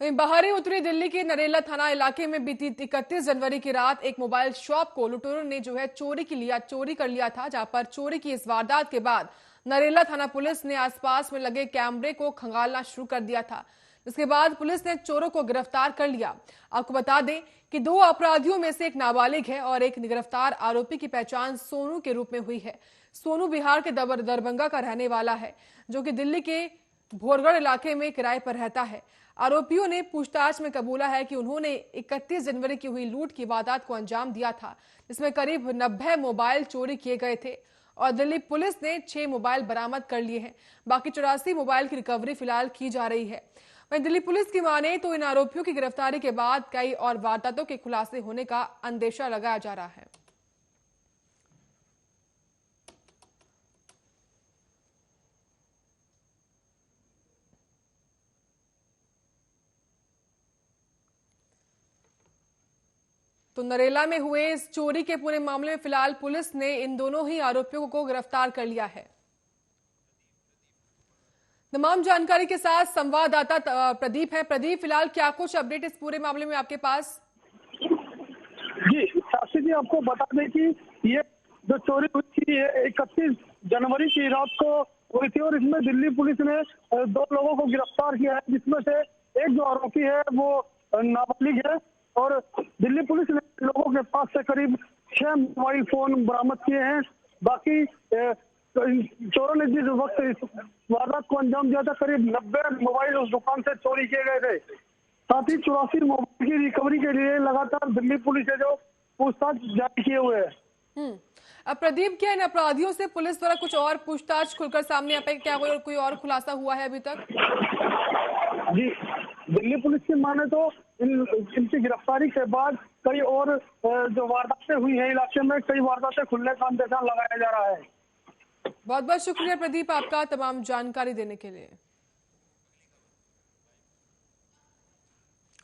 वहीं बाहरी उत्तरी दिल्ली के नरेला थाना इलाके में बीती 31 जनवरी की रात एक मोबाइल शॉप को लुटेरों ने चोरी कर लिया था, जहां पर चोरी की इस वारदात के बाद नरेला थाना पुलिस ने आसपास में लगे कैमरे को खंगालना शुरू कर दिया था। इसके बाद पुलिस ने चोरों को गिरफ्तार कर लिया। आपको बता दें कि दो अपराधियों में से एक नाबालिग है और एक गिरफ्तार आरोपी की पहचान सोनू के रूप में हुई है। सोनू बिहार के दरभंगा का रहने वाला है, जो कि दिल्ली के भोरगढ़ इलाके में किराए पर रहता है। आरोपियों ने पूछताछ में कबूला है कि उन्होंने 31 जनवरी की हुई लूट की वारदात को अंजाम दिया था, जिसमें करीब 90 मोबाइल चोरी किए गए थे और दिल्ली पुलिस ने 6 मोबाइल बरामद कर लिए हैं। बाकी 84 मोबाइल की रिकवरी फिलहाल की जा रही है। वहीं दिल्ली पुलिस की माने तो इन आरोपियों की गिरफ्तारी के बाद कई और वारदातों के खुलासे होने का अंदेशा लगाया जा रहा है। तो नरेला में हुए इस चोरी के पूरे मामले में फिलहाल पुलिस ने इन दोनों ही आरोपियों को गिरफ्तार कर लिया है। तमाम जानकारी के साथ संवाददाता प्रदीप है। प्रदीप, फिलहाल क्या कुछ अपडेट इस पूरे मामले में आपके पास? जी साक्षी जी, आपको बता दें कि ये जो चोरी हुई थी 31 जनवरी की रात को हुई थी और इसमें दिल्ली पुलिस ने 2 लोगों को गिरफ्तार किया है, जिसमें से एक जो आरोपी है वो नाबालिग है। और दिल्ली पुलिस ने लोगों के पास से करीब 6 मोबाइल फोन बरामद किए हैं। बाकी चोरों ने जिस वक्त इस वारदात को अंजाम दिया था, करीब 90 मोबाइल उस दुकान से चोरी किए गए थे। साथ ही 84 मोबाइल की रिकवरी के लिए लगातार दिल्ली पुलिस है जो पूछताछ जारी किए हुए है। अब प्रदीप, क्या इन अपराधियों से पुलिस द्वारा कुछ और पूछताछ खुलकर सामने आ पाई? क्या कोई और खुलासा हुआ है अभी तक? जी, दिल्ली पुलिस की माने तो इनकी गिरफ्तारी के बाद कई और जो वारदातें हुई है इलाके में, कई वारदातें खुलने का अंदेशा लगाया जा रहा है। बहुत बहुत शुक्रिया प्रदीप आपका तमाम जानकारी देने के लिए।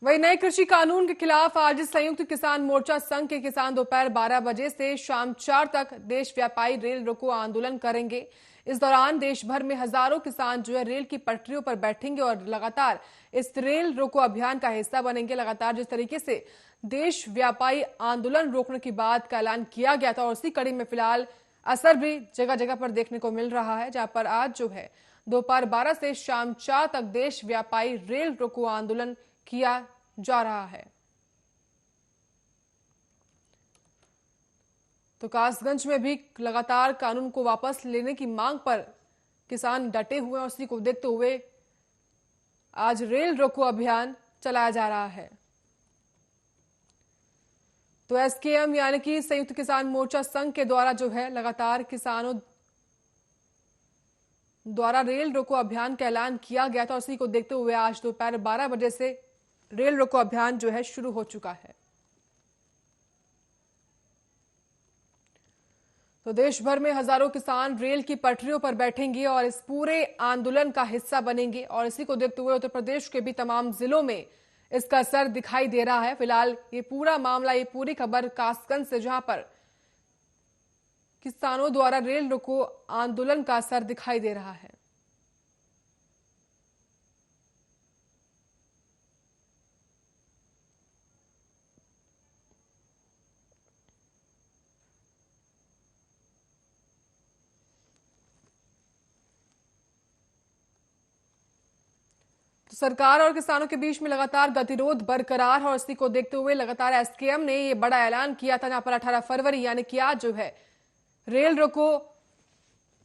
वही नए कृषि कानून के खिलाफ आज संयुक्त किसान मोर्चा संघ के किसान दोपहर 12 बजे से शाम 4 तक देशव्यापी रेल रोको आंदोलन करेंगे। इस दौरान देश भर में हजारों किसान जो है रेल की पटरियों पर बैठेंगे और लगातार इस रेल रोको अभियान का हिस्सा बनेंगे। लगातार जिस तरीके से देशव्यापी आंदोलन रोकने की बात का ऐलान किया गया था और उसी कड़ी में फिलहाल असर भी जगह जगह पर देखने को मिल रहा है, जहां पर आज जो है दोपहर 12 से शाम 4 तक देशव्यापी रेल रोको आंदोलन किया जा रहा है। तो कासगंज में भी लगातार कानून को वापस लेने की मांग पर किसान डटे हुए हैं और उसी को देखते हुए आज रेल रोको अभियान चलाया जा रहा है। तो एसकेएम यानी कि संयुक्त किसान मोर्चा संघ के द्वारा जो है लगातार किसानों द्वारा रेल रोको अभियान का ऐलान किया गया था और उसी को देखते हुए आज दोपहर 12 बजे से रेल रोको अभियान जो है शुरू हो चुका है। तो देश भर में हजारों किसान रेल की पटरियों पर बैठेंगे और इस पूरे आंदोलन का हिस्सा बनेंगे और इसी को देखते हुए उत्तर प्रदेश के भी तमाम जिलों में इसका असर दिखाई दे रहा है। फिलहाल ये पूरा मामला, ये पूरी खबर कासगंज से, जहां पर किसानों द्वारा रेल रोको आंदोलन का असर दिखाई दे रहा है। तो सरकार और किसानों के बीच में लगातार गतिरोध बरकरार है और इसी को देखते हुए लगातार एसकेएम ने ये बड़ा ऐलान किया था, जहां पर 18 फरवरी यानी कि आज जो है रेल रोको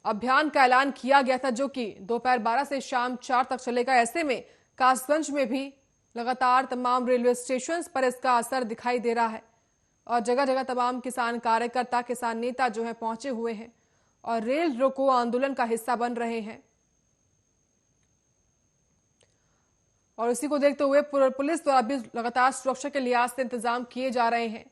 अभियान का ऐलान किया गया था, जो कि दोपहर 12 से शाम 4 तक चलेगा। ऐसे में कासगंज में भी लगातार तमाम रेलवे स्टेशन पर इसका असर दिखाई दे रहा है और जगह जगह तमाम किसान कार्यकर्ता, किसान नेता जो है पहुंचे हुए हैं और रेल रोको आंदोलन का हिस्सा बन रहे हैं। और इसी को देखते हुए पुलिस द्वारा भी लगातार सुरक्षा के लिहाज से इंतजाम किए जा रहे हैं।